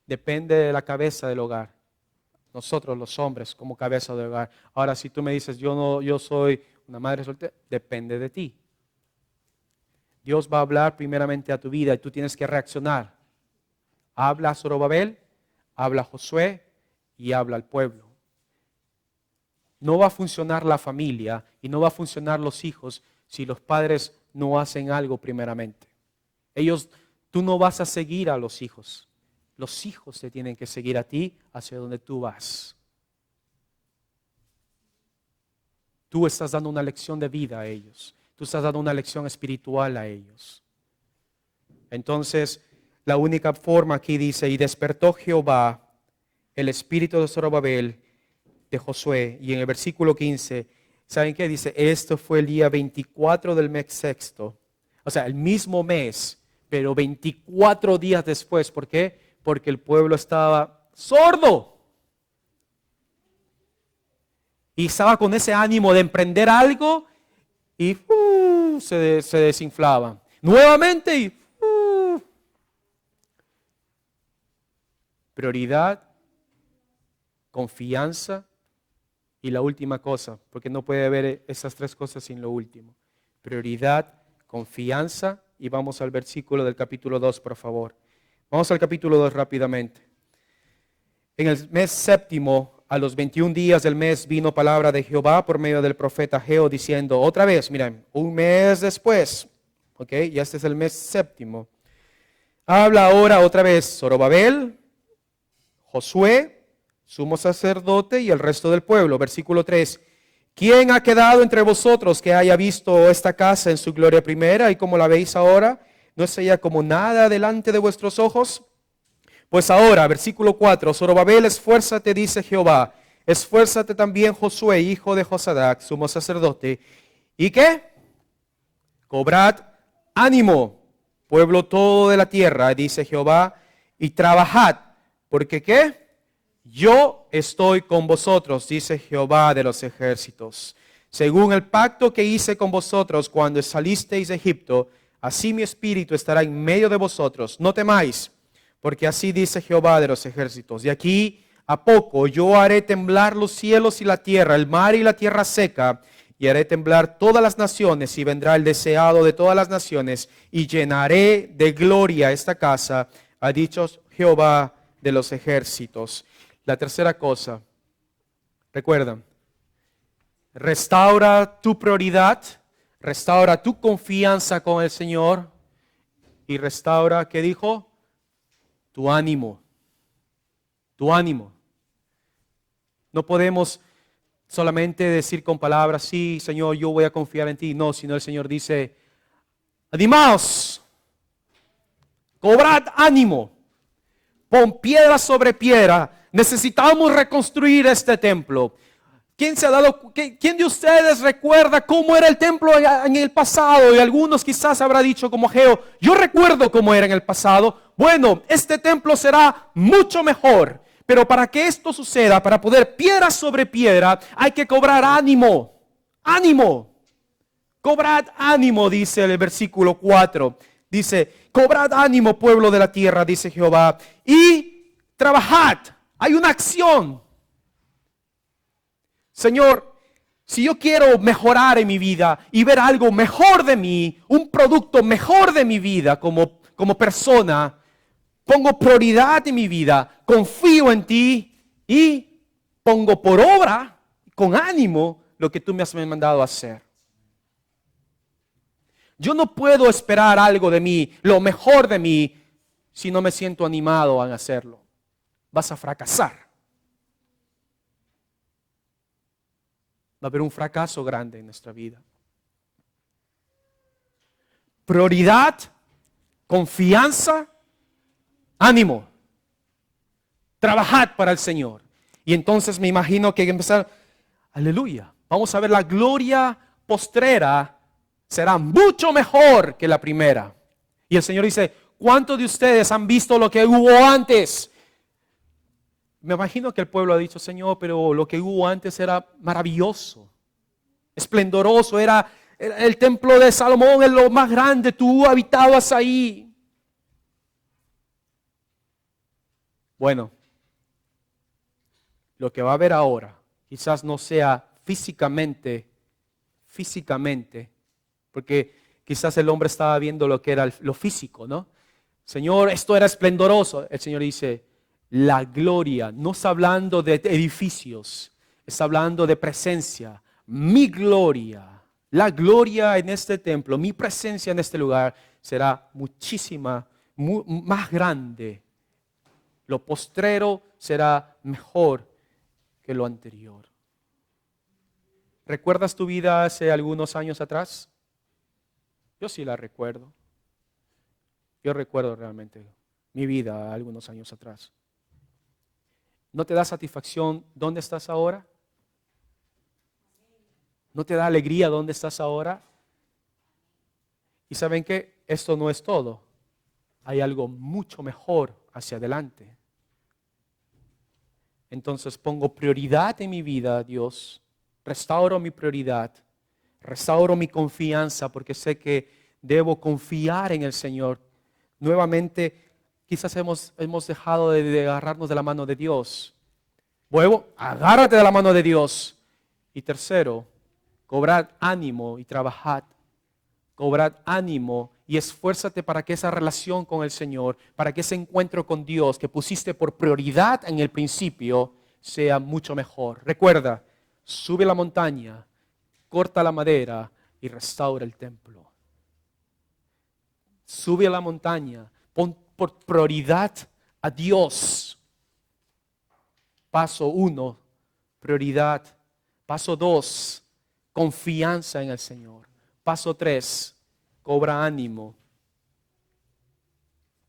depende de la cabeza del hogar. Nosotros los hombres como cabeza del hogar. Ahora si tú me dices, yo soy una madre soltera, depende de ti. Dios va a hablar primeramente a tu vida y tú tienes que reaccionar. Habla a Zorobabel, habla a Josué y habla al pueblo. No va a funcionar la familia y no va a funcionar los hijos si los padres no hacen algo primeramente. Tú no vas a seguir a los hijos. Los hijos te tienen que seguir a ti hacia donde tú vas. Tú estás dando una lección de vida a ellos. Tú estás dando una lección espiritual a ellos. Entonces, la única forma aquí dice, y despertó Jehová el espíritu de Zorobabel, de Josué, y en el versículo 15, ¿saben qué? Dice, esto fue el día 24 del mes sexto, o sea, el mismo mes, pero 24 días después. ¿Por qué? Porque el pueblo estaba sordo. Y estaba con ese ánimo de emprender algo y se desinflaba. Nuevamente y prioridad, confianza y la última cosa, porque no puede haber esas tres cosas sin lo último. Prioridad, confianza y vamos al versículo del capítulo 2, por favor. Vamos al capítulo 2 rápidamente. En el mes séptimo, a los 21 días del mes, vino palabra de Jehová por medio del profeta Ageo diciendo, otra vez, miren, un mes después, ok, ya este es el mes séptimo. Habla ahora otra vez Zorobabel, Josué, sumo sacerdote y el resto del pueblo. Versículo 3. ¿Quién ha quedado entre vosotros que haya visto esta casa en su gloria primera y como la veis ahora? ¿No es ella como nada delante de vuestros ojos? Pues ahora, versículo 4, Zorobabel, esfuérzate, dice Jehová, esfuérzate también Josué, hijo de Josadac, sumo sacerdote. ¿Y qué? Cobrad ánimo, pueblo todo de la tierra, dice Jehová, y trabajad, porque ¿qué? Yo estoy con vosotros, dice Jehová de los ejércitos. Según el pacto que hice con vosotros cuando salisteis de Egipto, así mi espíritu estará en medio de vosotros. No temáis, porque así dice Jehová de los ejércitos. De aquí a poco yo haré temblar los cielos y la tierra, el mar y la tierra seca, y haré temblar todas las naciones, y vendrá el deseado de todas las naciones, y llenaré de gloria esta casa, ha dicho Jehová de los ejércitos. La tercera cosa, recuerda, restaura tu prioridad, restaura tu confianza con el Señor y restaura, ¿qué dijo? Tu ánimo, tu ánimo. No podemos solamente decir con palabras, sí, Señor, yo voy a confiar en ti. No, sino el Señor dice, animaos, cobrad ánimo, pon piedra sobre piedra. Necesitamos reconstruir este templo. ¿Quién de ustedes recuerda cómo era el templo en el pasado? Y algunos quizás habrá dicho como Ageo, yo recuerdo cómo era en el pasado. Bueno, este templo será mucho mejor. Pero para que esto suceda, para poder piedra sobre piedra, hay que cobrar ánimo. Ánimo. Cobrad ánimo, dice el versículo 4. Dice, cobrad ánimo, pueblo de la tierra, dice Jehová, y trabajad. Hay una acción. Señor, si yo quiero mejorar en mi vida y ver algo mejor de mí, un producto mejor de mi vida como persona, pongo prioridad en mi vida, confío en ti y pongo por obra, con ánimo, lo que tú me has mandado a hacer. Yo no puedo esperar algo de mí, lo mejor de mí, si no me siento animado a hacerlo. Vas a fracasar. Va a haber un fracaso grande en nuestra vida. Prioridad, confianza, ánimo. Trabajad para el Señor. Y entonces me imagino que hay que empezar, aleluya, vamos a ver la gloria postrera será mucho mejor que la primera. Y el Señor dice, ¿cuántos de ustedes han visto lo que hubo antes? Me imagino que el pueblo ha dicho, Señor, pero lo que hubo antes era maravilloso, esplendoroso, era el templo de Salomón, es lo más grande, tú habitabas ahí. Bueno, lo que va a haber ahora quizás no sea físicamente físicamente, porque quizás el hombre estaba viendo lo que era lo físico, ¿no? Señor, esto era esplendoroso. El Señor dice, la gloria, no está hablando de edificios, está hablando de presencia. Mi gloria, la gloria en este templo, mi presencia en este lugar será más grande. Lo postrero será mejor que lo anterior. ¿Recuerdas tu vida hace algunos años atrás? Yo sí la recuerdo. Yo recuerdo realmente mi vida algunos años atrás. ¿No te da satisfacción dónde estás ahora? ¿No te da alegría dónde estás ahora? Y ¿saben qué? Esto no es todo. Hay algo mucho mejor hacia adelante. Entonces pongo prioridad en mi vida, Dios. Restauro mi prioridad. Restauro mi confianza porque sé que debo confiar en el Señor. Nuevamente, quizás hemos dejado de agarrarnos de la mano de Dios. Luego, agárrate de la mano de Dios. Y tercero, cobrad ánimo y trabajad. Cobrad ánimo y esfuérzate para que esa relación con el Señor, para que ese encuentro con Dios que pusiste por prioridad en el principio, sea mucho mejor. Recuerda, sube la montaña, corta la madera y restaura el templo. Sube a la montaña, pon por prioridad a Dios. Paso 1, prioridad. Paso 2, confianza en el Señor. Paso 3, cobra ánimo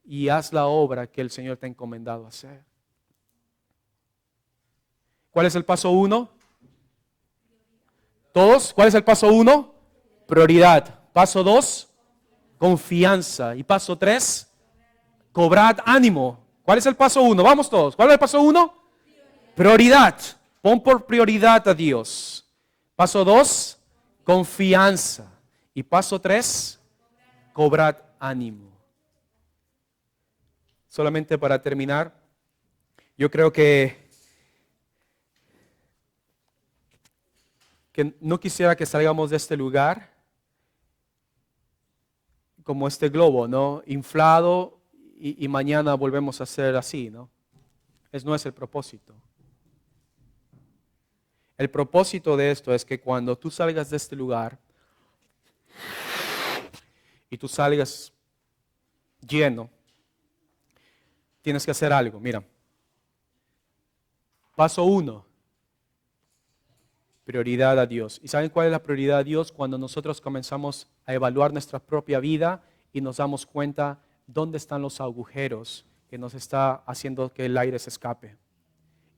y haz la obra que el Señor te ha encomendado hacer. ¿Cuál es el paso 1? ¿Todos? ¿Cuál es el paso 1? Prioridad. Paso 2, confianza. Y paso 3, cobrad ánimo. ¿Cuál es el paso 1? Vamos todos. ¿Cuál es el paso 1? Prioridad. Pon por prioridad a Dios. Paso 2, confianza. Y paso 3, cobrad ánimo. Solamente para terminar, yo creo que no quisiera que salgamos de este lugar como este globo, ¿no? Inflado y mañana volvemos a ser así, ¿no? Ese no es el propósito. El propósito de esto es que cuando tú salgas de este lugar y tú salgas lleno, tienes que hacer algo. Mira, paso 1, prioridad a Dios. ¿Y saben cuál es la prioridad a Dios? Cuando nosotros comenzamos a evaluar nuestra propia vida y nos damos cuenta dónde están los agujeros que nos está haciendo que el aire se escape.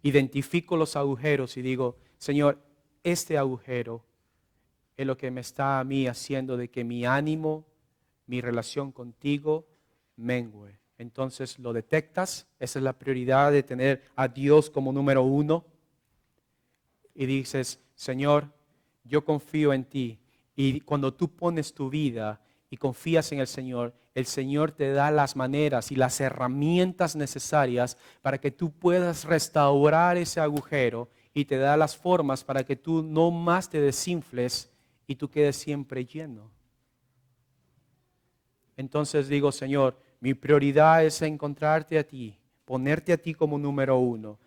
Identifico los agujeros y digo, Señor, este agujero es lo que me está a mí haciendo de que mi ánimo, mi relación contigo mengue. Entonces lo detectas, esa es la prioridad de tener a Dios como número 1. Y dices, Señor, yo confío en ti. Y cuando tú pones tu vida y confías en el Señor te da las maneras y las herramientas necesarias para que tú puedas restaurar ese agujero y te da las formas para que tú no más te desinfles y tú quedes siempre lleno. Entonces digo, Señor, mi prioridad es encontrarte a ti, ponerte a ti como número 1.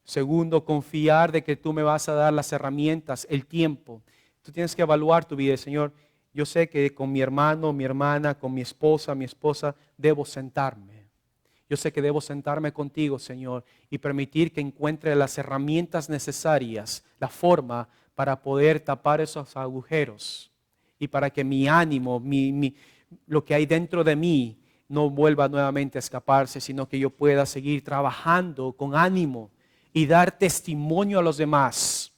Segundo, confiar de que tú me vas a dar las herramientas, el tiempo. Tú tienes que evaluar tu vida, Señor. Yo sé que con mi hermano, mi hermana, con mi esposa, debo sentarme. Yo sé que debo sentarme contigo, Señor, y permitir que encuentre las herramientas necesarias, la forma para poder tapar esos agujeros y para que mi ánimo, lo que hay dentro de mí no vuelva nuevamente a escaparse, sino que yo pueda seguir trabajando con ánimo y dar testimonio a los demás.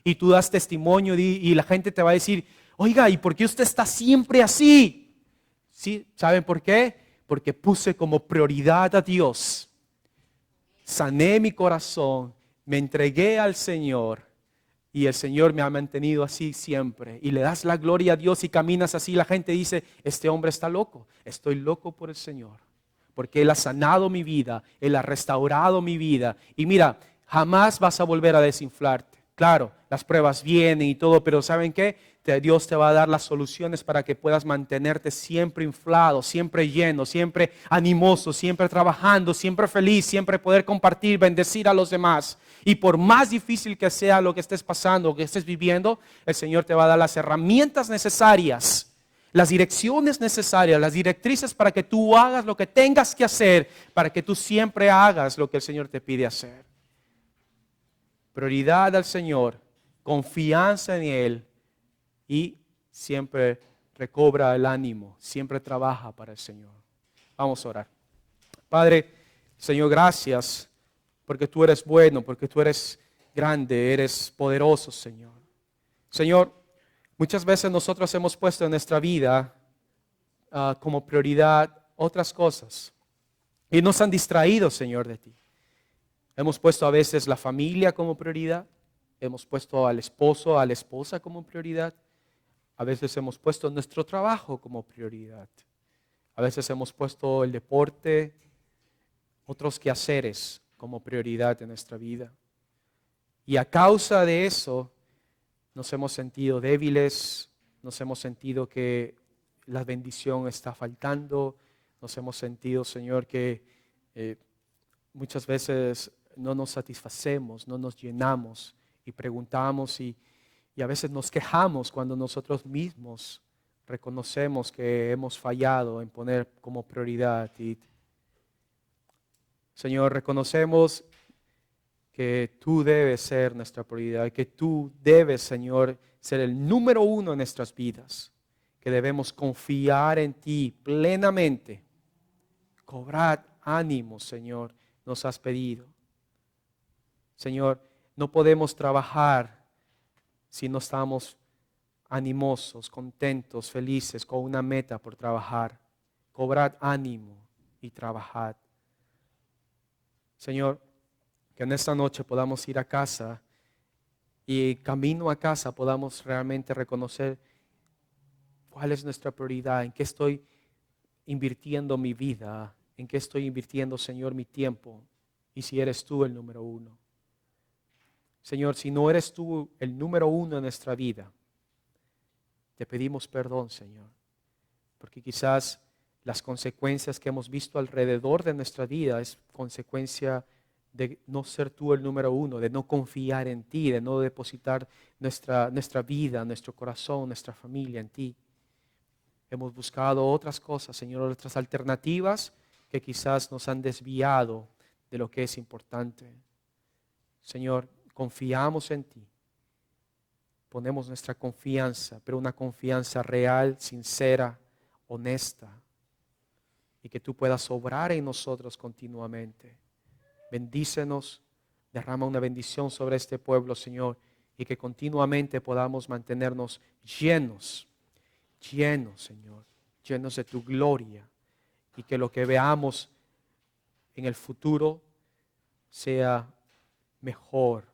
Y tú das testimonio y la gente te va a decir, oiga, ¿y por qué usted está siempre así? ¿Sí? ¿Saben por qué? Porque puse como prioridad a Dios. Sané mi corazón, me entregué al Señor y el Señor me ha mantenido así siempre. Y le das la gloria a Dios y caminas así. La gente dice, este hombre está loco. Estoy loco por el Señor. Porque Él ha sanado mi vida, Él ha restaurado mi vida. Y mira, jamás vas a volver a desinflarte. Claro, las pruebas vienen y todo, pero ¿saben qué? Dios te va a dar las soluciones para que puedas mantenerte siempre inflado, siempre lleno, siempre animoso, siempre trabajando, siempre feliz, siempre poder compartir, bendecir a los demás. Y por más difícil que sea lo que estés pasando, o que estés viviendo, el Señor te va a dar las herramientas necesarias, las direcciones necesarias, las directrices para que tú hagas lo que tengas que hacer, para que tú siempre hagas lo que el Señor te pide hacer. Prioridad al Señor, confianza en Él y siempre recobra el ánimo, siempre trabaja para el Señor. Vamos a orar. Padre, Señor, gracias porque tú eres bueno, porque tú eres grande, eres poderoso, Señor. Señor, muchas veces nosotros hemos puesto en nuestra vida como prioridad otras cosas y nos han distraído, Señor, de ti. Hemos puesto a veces la familia como prioridad, hemos puesto al esposo, a la esposa como prioridad, a veces hemos puesto nuestro trabajo como prioridad, a veces hemos puesto el deporte, otros quehaceres como prioridad en nuestra vida. Y a causa de eso nos hemos sentido débiles, nos hemos sentido que la bendición está faltando, nos hemos sentido, Señor, que muchas veces no nos satisfacemos, no nos llenamos y preguntamos y a veces nos quejamos cuando nosotros mismos reconocemos que hemos fallado en poner como prioridad. Y, Señor, reconocemos que tú debes ser nuestra prioridad, que tú debes, Señor, ser el número uno en nuestras vidas, que debemos confiar en ti plenamente. Cobrad ánimo, Señor, nos has pedido. Señor, no podemos trabajar si no estamos animosos, contentos, felices, con una meta por trabajar. Cobrad ánimo y trabajad. Señor, que en esta noche podamos ir a casa y camino a casa podamos realmente reconocer cuál es nuestra prioridad, en qué estoy invirtiendo mi vida, en qué estoy invirtiendo, Señor, mi tiempo, y si eres tú el número uno. Señor, si no eres tú el número uno en nuestra vida, te pedimos perdón, Señor, porque quizás las consecuencias que hemos visto alrededor de nuestra vida es consecuencia de no ser tú el número uno, de no confiar en ti, de no depositar nuestra vida, nuestro corazón, nuestra familia en ti. Hemos buscado otras cosas, Señor, otras alternativas que quizás nos han desviado de lo que es importante. Señor, confiamos en ti. Ponemos nuestra confianza, pero una confianza real, sincera, honesta. Y que tú puedas obrar en nosotros continuamente. Bendícenos, derrama una bendición sobre este pueblo, Señor, y que continuamente podamos mantenernos llenos, Señor, llenos de tu gloria, y que lo que veamos en el futuro sea mejor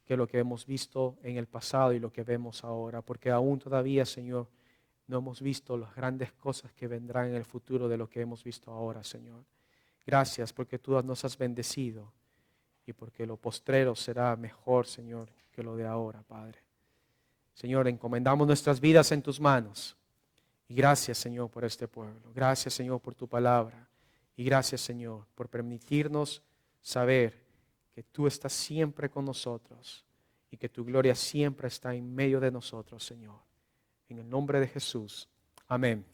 que lo que hemos visto en el pasado y lo que vemos ahora, porque aún todavía, Señor, no hemos visto las grandes cosas que vendrán en el futuro de lo que hemos visto ahora, Señor. Gracias porque tú nos has bendecido y porque lo postrero será mejor, Señor, que lo de ahora, Padre. Señor, encomendamos nuestras vidas en tus manos. Y gracias, Señor, por este pueblo. Gracias, Señor, por tu palabra. Y gracias, Señor, por permitirnos saber que tú estás siempre con nosotros y que tu gloria siempre está en medio de nosotros, Señor. En el nombre de Jesús. Amén.